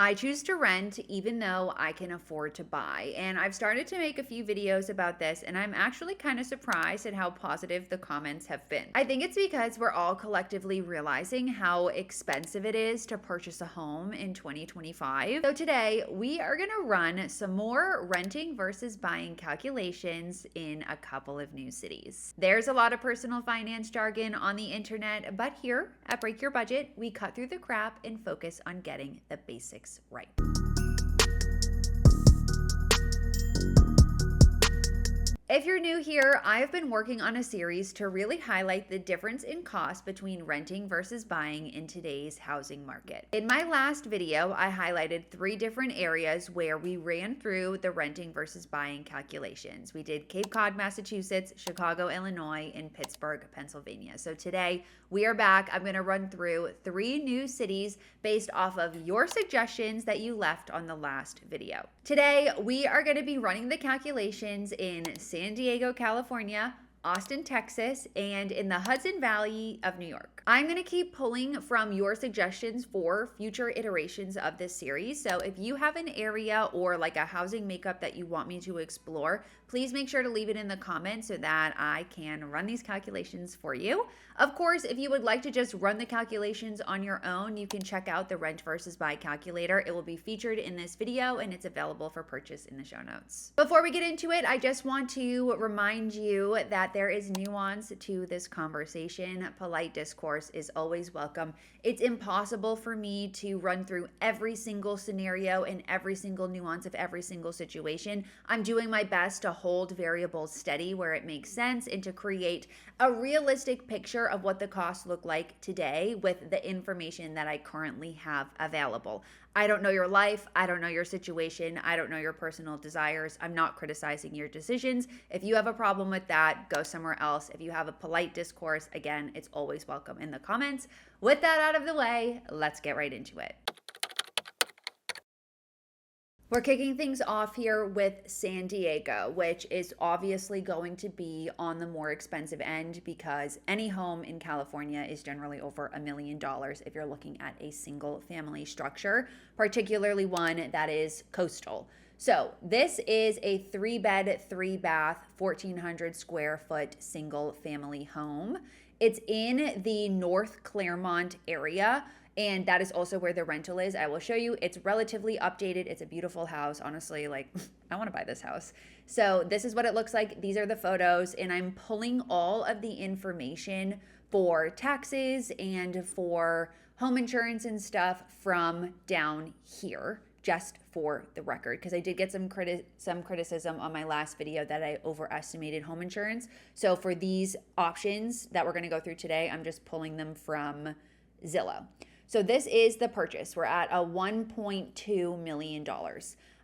I choose to rent even though I can afford to buy. And I've started to make a few videos about this, and I'm actually kind of surprised at how positive the comments have been. I think it's because we're all collectively realizing how expensive it is to purchase a home in 2025. So today, we are going to run some more renting versus buying calculations in a couple of new cities. There's a lot of personal finance jargon on the internet, but here at Break Your Budget, we cut through the crap and focus on getting the basics right. If you're new here, I've been working on a series to really highlight the difference in cost between renting versus buying in today's housing market. In my last video, I highlighted 3 different areas where we ran through the renting versus buying calculations. We did Cape Cod, Massachusetts, Chicago, Illinois, and Pittsburgh, Pennsylvania. So today we are back. I'm going to run through 3 new cities based off of your suggestions that you left on the last video. Today, we are going to be running the calculations in San Diego, California, Austin, Texas, and in the Hudson Valley of New York. I'm going to keep pulling from your suggestions for future iterations of this series. So if you have an area or like a housing makeup that you want me to explore, please make sure to leave it in the comments so that I can run these calculations for you. Of course, if you would like to just run the calculations on your own, you can check out the rent versus buy calculator. It will be featured in this video and it's available for purchase in the show notes. Before we get into it, I just want to remind you that there is nuance to this conversation. Polite discourse is always welcome. It's impossible for me to run through every single scenario and every single nuance of every single situation. I'm doing my best to hold variables steady where it makes sense and to create a realistic picture of what the costs look like today with the information that I currently have available. I don't know your life. I don't know your situation. I don't know your personal desires. I'm not criticizing your decisions. If you have a problem with that, go somewhere else. If you have a polite discourse, again, it's always welcome in the comments. With that out of the way, let's get right into it. We're kicking things off here with San Diego, which is obviously going to be on the more expensive end because any home in California is generally over $1 million if you're looking at a single family structure, particularly one that is coastal. So this is a 3-bed, 3-bath, 1,400 square foot single family home. It's in the North Claremont area. And that is also where the rental is. I will show you. It's relatively updated. It's a beautiful house. Honestly, like, I want to buy this house. So this is what it looks like. These are the photos. And I'm pulling all of the information for taxes and for home insurance and stuff from down here, just for the record, because I did get some criticism on my last video that I overestimated home insurance. So for these options that we're going to go through today, I'm just pulling them from Zillow. So this is the purchase. We're at a $1.2 million.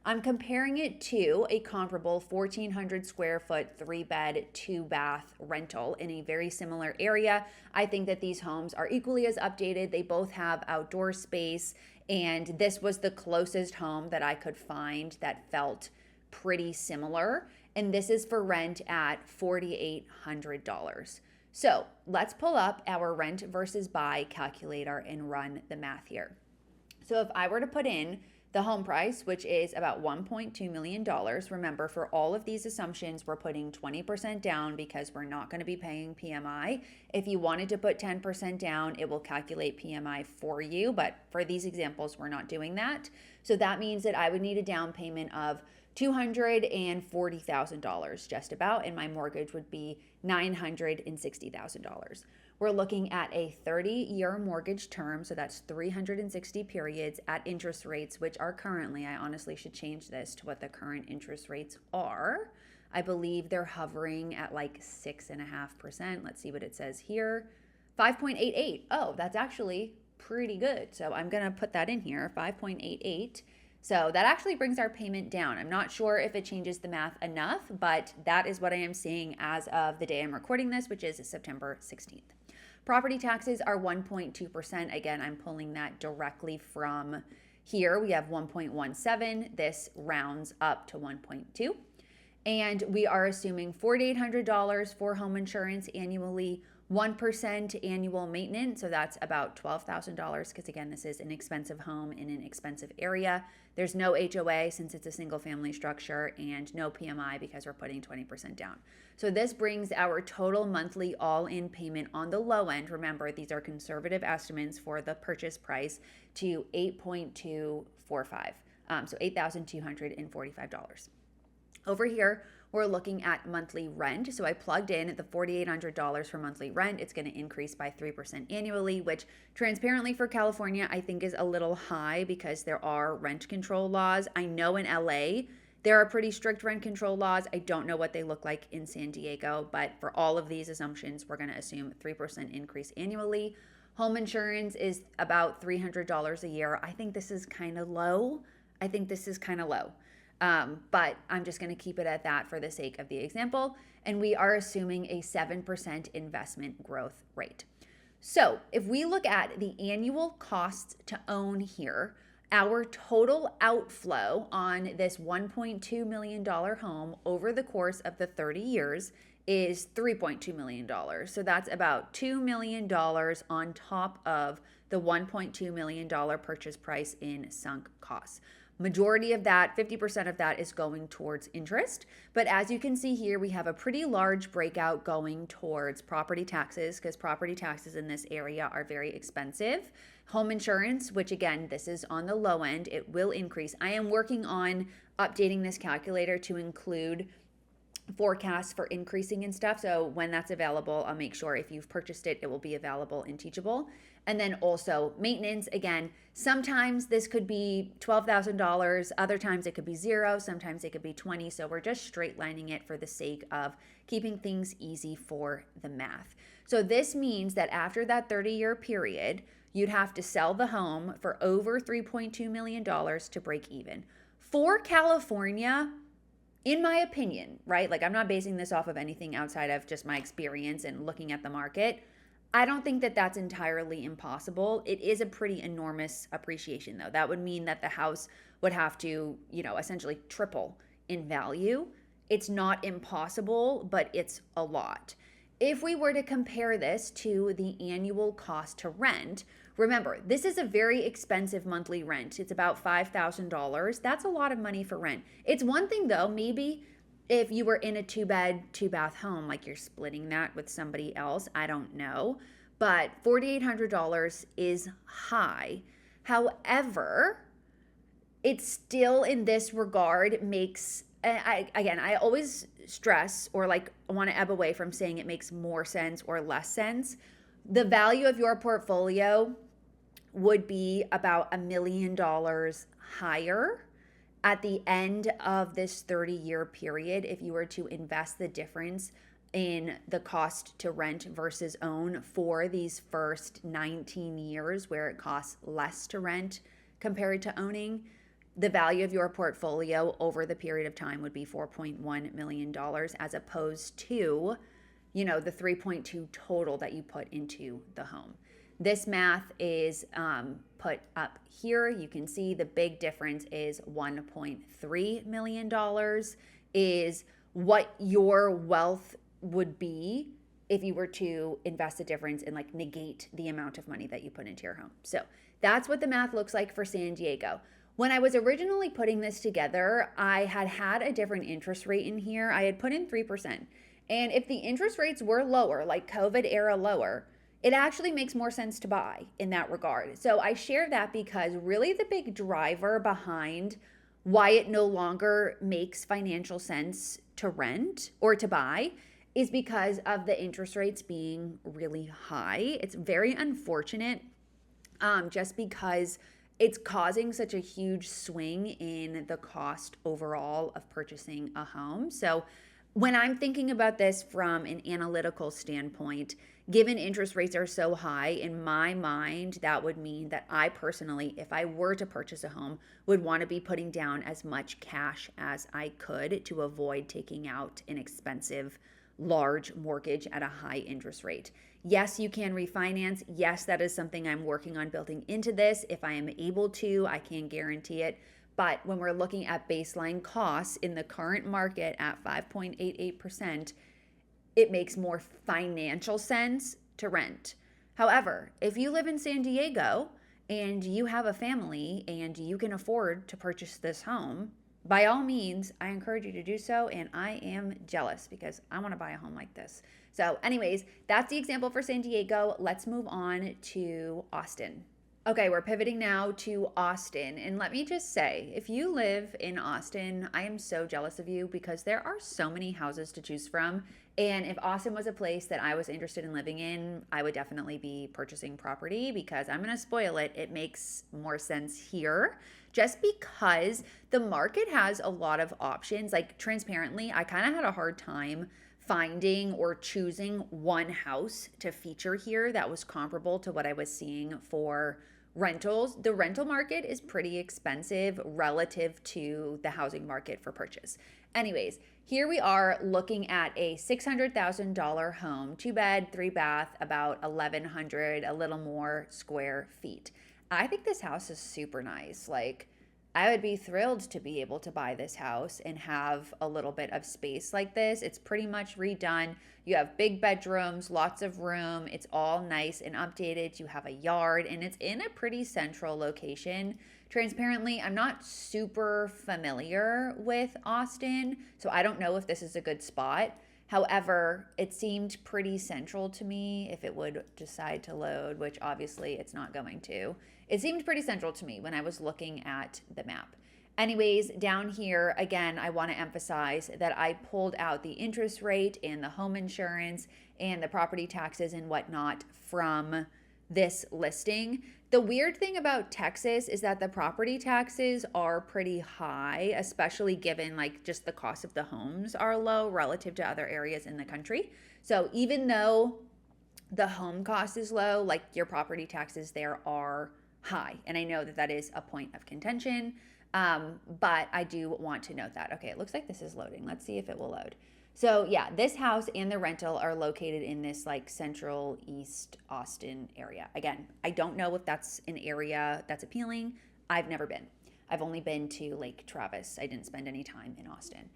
I'm comparing it to a comparable 1,400 square foot, 3-bed, 2-bath rental in a very similar area. I think that these homes are equally as updated. They both have outdoor space, and this was the closest home that I could find that felt pretty similar. And this is for rent at $4,800. So let's pull up our rent versus buy calculator and run the math here. So if I were to put in the home price, which is about $1.2 million, remember for all of these assumptions, we're putting 20% down because we're not going to be paying PMI. If you wanted to put 10% down, it will calculate PMI for you. But for these examples, we're not doing that. So that means that I would need a down payment of $240,000 just about, and my mortgage would be $960,000. We're looking at a 30-year mortgage term, so that's 360 periods at interest rates, which are currently, I honestly should change this to what the current interest rates are. I believe they're hovering at like 6.5%. Let's see what it says here. 5.88. Oh, that's actually pretty good. So I'm going to put that in here, 5.88. So that actually brings our payment down. I'm not sure if it changes the math enough, but that is what I am seeing as of the day I'm recording this, which is September 16th. Property taxes are 1.2%. Again, I'm pulling that directly from here. We have 1.17. This rounds up to 1.2. And we are assuming $4,800 for home insurance annually, 1% annual maintenance, so that's about $12,000 because again, this is an expensive home in an expensive area. There's no HOA since it's a single family structure, and no PMI because we're putting 20% down. So this brings our total monthly all-in payment on the low end, remember these are conservative estimates for the purchase price, to $8,245. So $8,245. Over here, we're looking at monthly rent. So I plugged in the $4,800 for monthly rent. It's going to increase by 3% annually, which transparently for California, I think is a little high because there are rent control laws. I know in LA, there are pretty strict rent control laws. I don't know what they look like in San Diego, but for all of these assumptions, we're going to assume 3% increase annually. Home insurance is about $300 a year. I think this is kind of low. But I'm just going to keep it at that for the sake of the example. And we are assuming a 7% investment growth rate. So if we look at the annual costs to own here, our total outflow on this $1.2 million home over the course of the 30 years is $3.2 million. So that's about $2 million on top of the $1.2 million purchase price in sunk costs. Majority of that, 50% of that is going towards interest. But as you can see here, we have a pretty large breakout going towards property taxes because property taxes in this area are very expensive. Home insurance, which again, this is on the low end, it will increase. I am working on updating this calculator to include forecasts for increasing and stuff. So when that's available, I'll make sure if you've purchased it, it will be available in Teachable. And then also maintenance, again, sometimes this could be $12,000, other times it could be zero, sometimes it could be 20. So we're just straight lining it for the sake of keeping things easy for the math. So this means that after that 30-year period, you'd have to sell the home for over $3.2 million to break even. For California, in my opinion, right? Like I'm not basing this off of anything outside of just my experience and looking at the market. I don't think that that's entirely impossible. It is a pretty enormous appreciation though. That would mean that the house would have to, essentially triple in value. It's not impossible, but it's a lot. If we were to compare this to the annual cost to rent, remember, this is a very expensive monthly rent. It's about $5,000. That's a lot of money for rent. It's one thing though, maybe if you were in a 2-bed, 2-bath home, like you're splitting that with somebody else, I don't know. But $4,800 is high. However, it still in this regard makes, I always stress or want to ebb away from saying it makes more sense or less sense. The value of your portfolio would be about $1 million higher at the end of this 30-year period if you were to invest the difference in the cost to rent versus own for these first 19 years where it costs less to rent compared to owning. The value of your portfolio over the period of time would be $4.1 million as opposed to, the 3.2 total that you put into the home. This math is put up here. You can see the big difference is $1.3 million is what your wealth would be if you were to invest the difference and negate the amount of money that you put into your home. So that's what the math looks like for San Diego. When I was originally putting this together, I had a different interest rate in here. I had put in 3%. And if the interest rates were lower, like COVID era lower, it actually makes more sense to buy in that regard. So I share that because really the big driver behind why it no longer makes financial sense to rent or to buy is because of the interest rates being really high. It's very unfortunate just because it's causing such a huge swing in the cost overall of purchasing a home. So when I'm thinking about this from an analytical standpoint, given interest rates are so high, in my mind, that would mean that I personally, if I were to purchase a home, would want to be putting down as much cash as I could to avoid taking out an expensive, large mortgage at a high interest rate. Yes, you can refinance. Yes, that is something I'm working on building into this. If I am able to, I can guarantee it. But when we're looking at baseline costs in the current market at 5.88%, it makes more financial sense to rent. However, if you live in San Diego and you have a family and you can afford to purchase this home, by all means, I encourage you to do so. And I am jealous because I want to buy a home like this. So, anyways, that's the example for San Diego. Let's move on to Austin. Okay, we're pivoting now to Austin. And let me just say, if you live in Austin, I am so jealous of you because there are so many houses to choose from. And if Austin was a place that I was interested in living in, I would definitely be purchasing property because I'm going to spoil it. It makes more sense here just because the market has a lot of options. Like, transparently, I kind of had a hard time finding or choosing one house to feature here that was comparable to what I was seeing for rentals. The rental market is pretty expensive relative to the housing market for purchase. Anyways, here we are looking at a $600,000 home, 2 bed, 3 bath, about 1,100, a little more square feet. I think this house is super nice. Like, I would be thrilled to be able to buy this house and have a little bit of space like this. It's pretty much redone. You have big bedrooms, lots of room. It's all nice and updated. You have a yard and it's in a pretty central location. Transparently, I'm not super familiar with Austin, so I don't know if this is a good spot. However, it seemed pretty central to me if it would decide to load, which obviously it's not going to. It seemed pretty central to me when I was looking at the map. Anyways, down here, again, I want to emphasize that I pulled out the interest rate and the home insurance and the property taxes and whatnot from this listing. The weird thing about Texas is that the property taxes are pretty high, especially given like just the cost of the homes are low relative to other areas in the country. So even though the home cost is low, like your property taxes there are high. And I know that that is a point of contention, but I do want to note that. Okay, it looks like this is loading. Let's see if it will load. So yeah, this house and the rental are located in this like central East Austin area. Again, I don't know if that's an area that's appealing. I've never been. I've only been to Lake Travis. I didn't spend any time in Austin.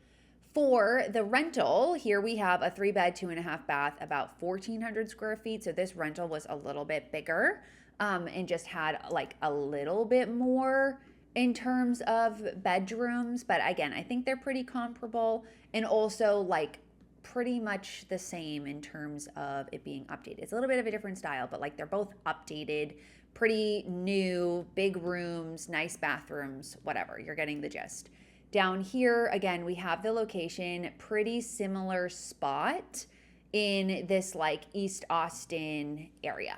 For the rental, here we have a 3 bed, 2.5 bath, about 1,400 square feet. So this rental was a little bit bigger and just had like a little bit more in terms of bedrooms. But again, I think they're pretty comparable and also like pretty much the same in terms of it being updated. It's a little bit of a different style, but like they're both updated, pretty new, big rooms, nice bathrooms, whatever. You're getting the gist. Down here, again, we have the location, pretty similar spot in this like East Austin area.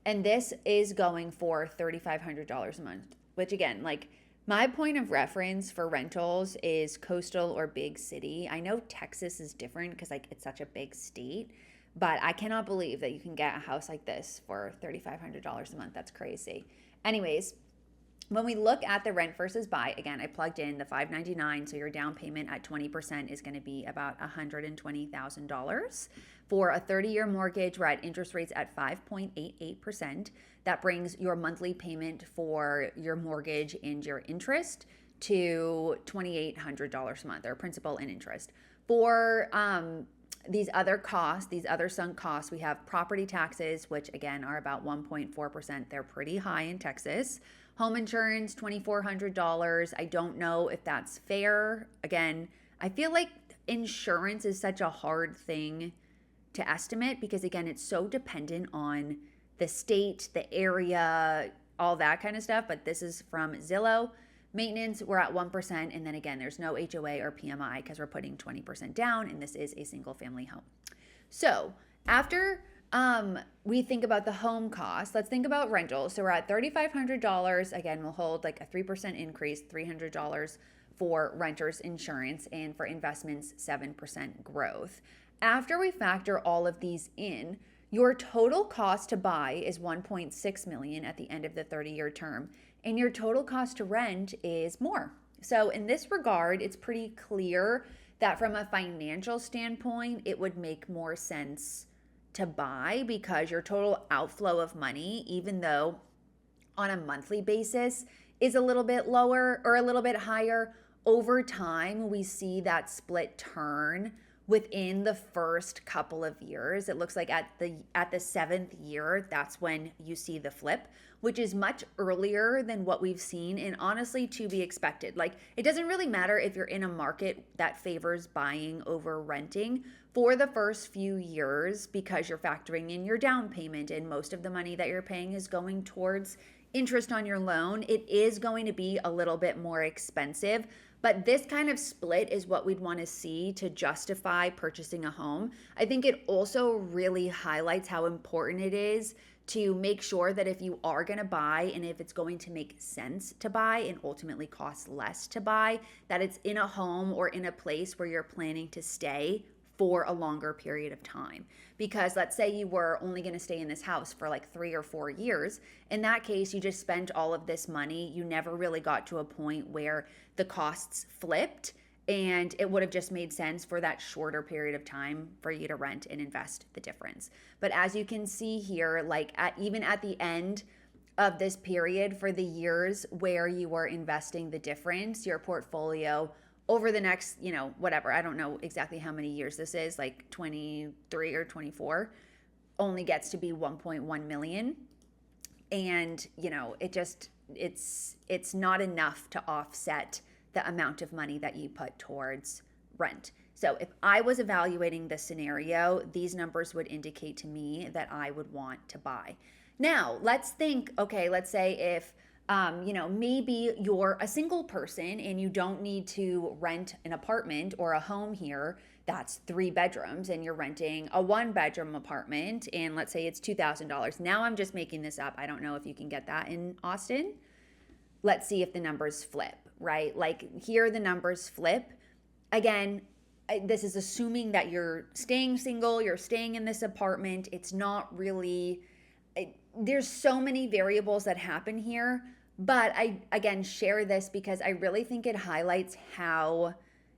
And this is going for $3,500 a month, which again, like my point of reference for rentals is coastal or big city. I know Texas is different because like it's such a big state, but I cannot believe that you can get a house like this for $3,500 a month. That's crazy. Anyways, when we look at the rent versus buy, again, I plugged in the $599, so your down payment at 20% is going to be about $120,000. For a 30-year mortgage, we're at interest rates at 5.88%. That brings your monthly payment for your mortgage and your interest to $2,800 a month, or principal and interest. For these other costs, these other sunk costs, we have property taxes, which again are about 1.4%. They're pretty high in Texas. Home insurance, $2,400. I don't know if that's fair. Again, I feel like insurance is such a hard thing to estimate because, again, it's so dependent on the state, the area, all that kind of stuff. But this is from Zillow. Maintenance, we're at 1%. And then again, there's no HOA or PMI because we're putting 20% down, and this is a single family home. So after we think about the home cost, let's think about rentals. So we're at $3,500. Again, we'll hold like a 3% increase, $300 for renters insurance, and for investments, 7% growth. After we factor all of these in, your total cost to buy is $1.6 million at the end of the 30-year term, and your total cost to rent is more. So in this regard, it's pretty clear that from a financial standpoint, it would make more sense to buy because your total outflow of money, even though on a monthly basis is a little bit lower or a little bit higher, over time we see that split turn within the first couple of years. It looks like at the seventh year, that's when you see the flip, which is much earlier than what we've seen, and honestly to be expected. Like, it doesn't really matter if you're in a market that favors buying over renting for the first few years, because you're factoring in your down payment and most of the money that you're paying is going towards interest on your loan. It is going to be a little bit more expensive. But this kind of split is what we'd want to see to justify purchasing a home. I think it also really highlights how important it is to make sure that if you are going to buy, and if it's going to make sense to buy and ultimately cost less to buy, that it's in a home or in a place where you're planning to stay for a longer period of time. Because let's say you were only going to stay in this house for like 3 or 4 years. In that case, you just spent all of this money. You never really got to a point where the costs flipped, and it would have just made sense for that shorter period of time for you to rent and invest the difference. But as you can see here, like even at the end of this period, for the years where you were investing the difference, your portfolio over the next, whatever, I don't know exactly how many years this is, like 23 or 24, only gets to be 1.1 million. And, it's not enough to offset the amount of money that you put towards rent. So if I was evaluating this scenario, these numbers would indicate to me that I would want to buy. Now, let's think, okay, let's say if maybe you're a single person and you don't need to rent an apartment or a home here that's 3 bedrooms, and you're renting a 1-bedroom apartment, and let's say it's $2,000. Now I'm just making this up. I don't know if you can get that in Austin. Let's see if the numbers flip, right? Like here the numbers flip. Again, this is assuming that you're staying single, you're staying in this apartment. It's not really, there's so many variables that happen here. But I, again, share this because I really think it highlights how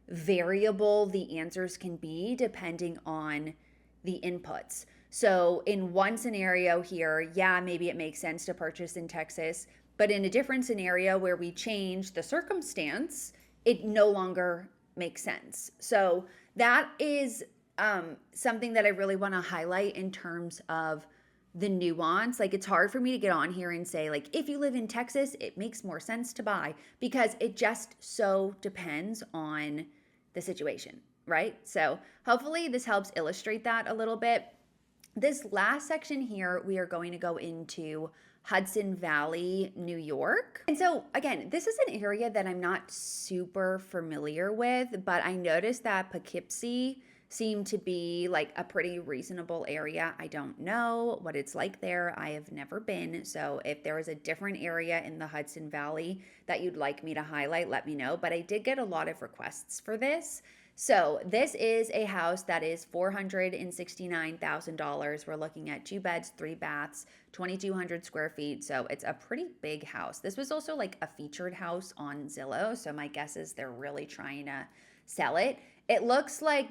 variable the answers can be depending on the inputs. So in one scenario here, yeah, maybe it makes sense to purchase in Texas, but in a different scenario where we change the circumstance, it no longer makes sense. So that is something that I really want to highlight in terms of the nuance. Like, it's hard for me to get on here and say, like, if you live in Texas, it makes more sense to buy, because it just so depends on the situation, right? So hopefully this helps illustrate that a little bit. This last section here, we are going to go into Hudson Valley, New York. And so again, this is an area that I'm not super familiar with, but I noticed that Poughkeepsie seemed to be like a pretty reasonable area. I don't know what it's like there. I have never been. So if there is a different area in the Hudson Valley that you'd like me to highlight, let me know. But I did get a lot of requests for this. So this is a house that is $469,000. We're looking at 2 beds, 3 baths, 2,200 square feet. So it's a pretty big house. This was also like a featured house on Zillow. So my guess is they're really trying to sell it. It looks like,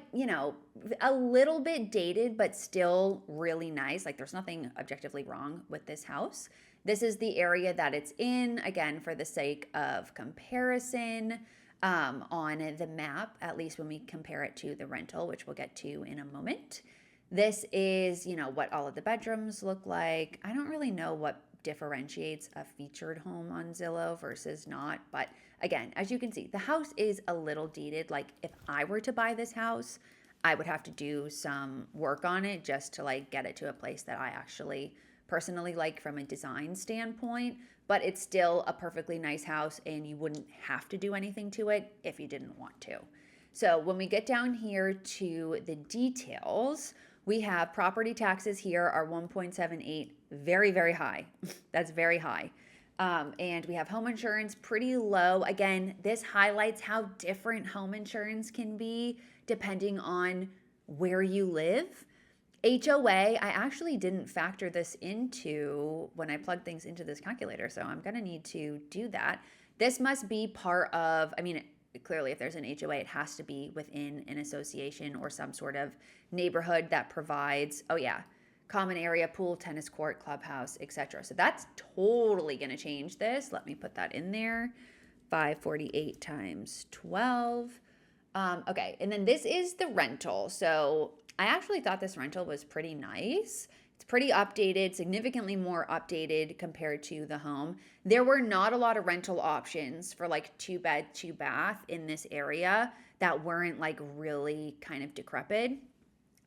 a little bit dated, but still really nice. Like, there's nothing objectively wrong with this house. This is the area that it's in, again, for the sake of comparison on the map, at least when we compare it to the rental, which we'll get to in a moment. This is, what all of the bedrooms look like. I don't really know what differentiates a featured home on Zillow versus not, but again, as you can see, the house is a little dated. Like, if I were to buy this house, I would have to do some work on it just to like get it to a place that I actually personally like from a design standpoint, but it's still a perfectly nice house and you wouldn't have to do anything to it if you didn't want to. So when we get down here to the details, we have property taxes here are 1.78, very, very high. That's very high. And we have home insurance pretty low. Again, this highlights how different home insurance can be depending on where you live. HOA, I actually didn't factor this into when I plugged things into this calculator, so I'm going to need to do that. This must be part of, clearly if there's an HOA, it has to be within an association or some sort of neighborhood that provides, common area, pool, tennis court, clubhouse, etc. So that's totally going to change this. Let me put that in there. 548 times 12. Okay, and then this is the rental. So I actually thought this rental was pretty nice. It's pretty updated, significantly more updated compared to the home. There were not a lot of rental options for like two bed, two bath in this area that weren't like really kind of decrepit.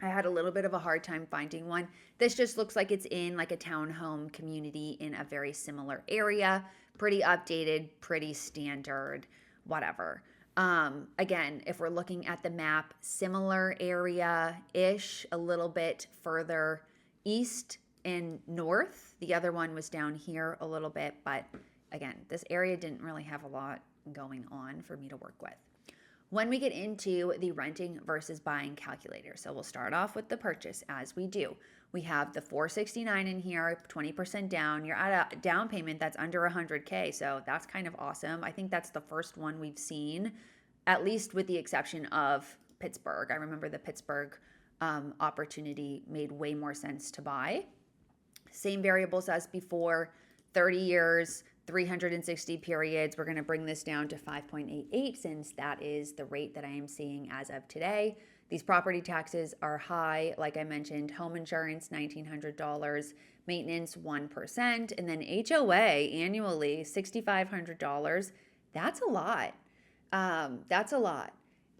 I had a little bit of a hard time finding one. This just looks like it's in like a townhome community in a very similar area. Pretty updated, pretty standard, whatever. Again, if we're looking at the map, similar area ish, a little bit further east and north. The other one was down here a little bit, but again, this area didn't really have a lot going on for me to work with. When we get into the renting versus buying calculator, so we'll start off with the purchase as we do. We have the 469 in here, 20% down. You're at a down payment that's under 100K, so that's kind of awesome. I think that's the first one we've seen, at least with the exception of Pittsburgh. I remember the Pittsburgh opportunity made way more sense to buy. Same variables as before, 30 years, 360 periods. We're going to bring this down to 5.88 since that is the rate that I am seeing as of today. These property taxes are high. Like I mentioned, home insurance, $1,900, maintenance, 1%, and then HOA annually, $6,500. That's a lot. That's a lot.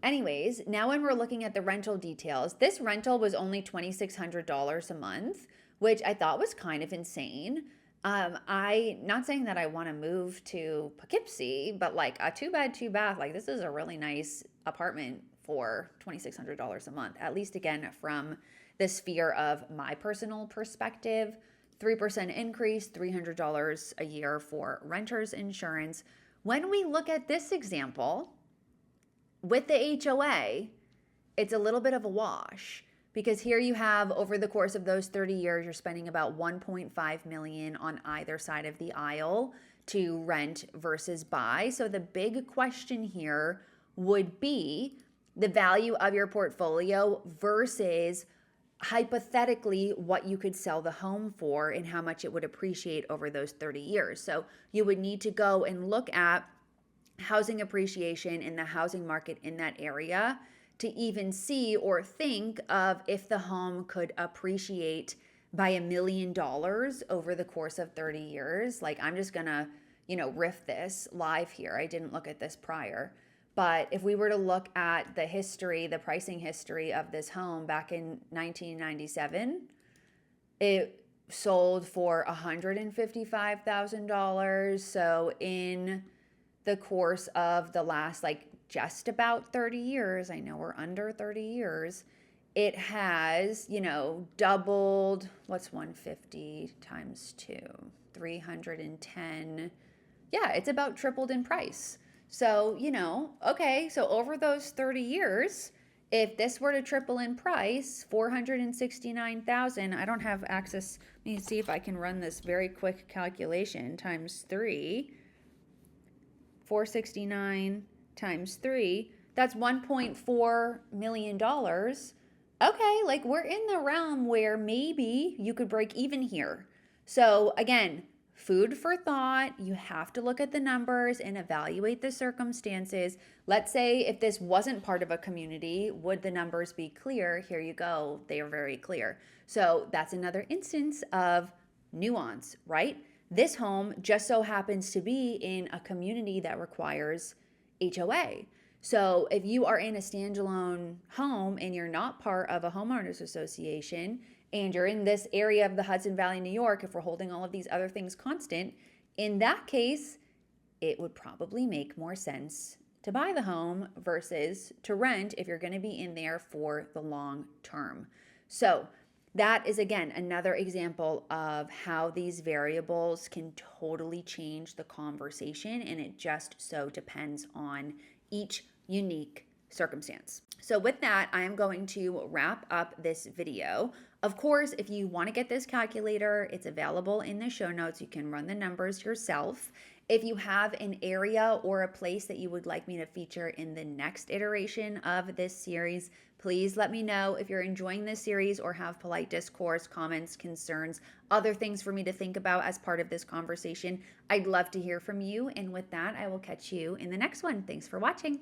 Anyways, now when we're looking at the rental details, this rental was only $2,600 a month, which I thought was kind of insane. I not saying that I want to move to Poughkeepsie, but like a two bed, two bath, like this is a really nice apartment for $2,600 a month, at least again from the sphere of my personal perspective. 3% increase, $300 a year for renter's insurance. When we look at this example with the HOA, it's a little bit of a wash. Because here you have over the course of those 30 years, you're spending about 1.5 million on either side of the aisle to rent versus buy. So the big question here would be the value of your portfolio versus hypothetically what you could sell the home for and how much it would appreciate over those 30 years. So you would need to go and look at housing appreciation in the housing market in that area to even see or think of if the home could appreciate by $1 million over the course of 30 years. Like I'm just gonna, riff this live here. I didn't look at this prior. But if we were to look at the history, the pricing history of this home back in 1997, it sold for $155,000. So in the course of the last just about 30 years, I know we're under 30 years, it has, doubled. What's 150 times 2? 310. Yeah, it's about tripled in price. So, okay, so over those 30 years, if this were to triple in price, 469,000, I don't have access. Let me see if I can run this very quick calculation times 3. 469 times 3, that's $1.4 million. Okay, we're in the realm where maybe you could break even here. So again, food for thought. You have to look at the numbers and evaluate the circumstances. Let's say if this wasn't part of a community, would the numbers be clear? Here you go. They are very clear. So that's another instance of nuance, right? This home just so happens to be in a community that requires HOA. So if you are in a standalone home and you're not part of a homeowners association and you're in this area of the Hudson Valley, New York, if we're holding all of these other things constant, in that case, it would probably make more sense to buy the home versus to rent if you're going to be in there for the long term. So that is, again, another example of how these variables can totally change the conversation, and it just so depends on each unique circumstance. So with that, I am going to wrap up this video. Of course, if you want to get this calculator, it's available in the show notes. You can run the numbers yourself. If you have an area or a place that you would like me to feature in the next iteration of this series, please let me know. If you're enjoying this series or have polite discourse, comments, concerns, other things for me to think about as part of this conversation, I'd love to hear from you. And with that, I will catch you in the next one. Thanks for watching.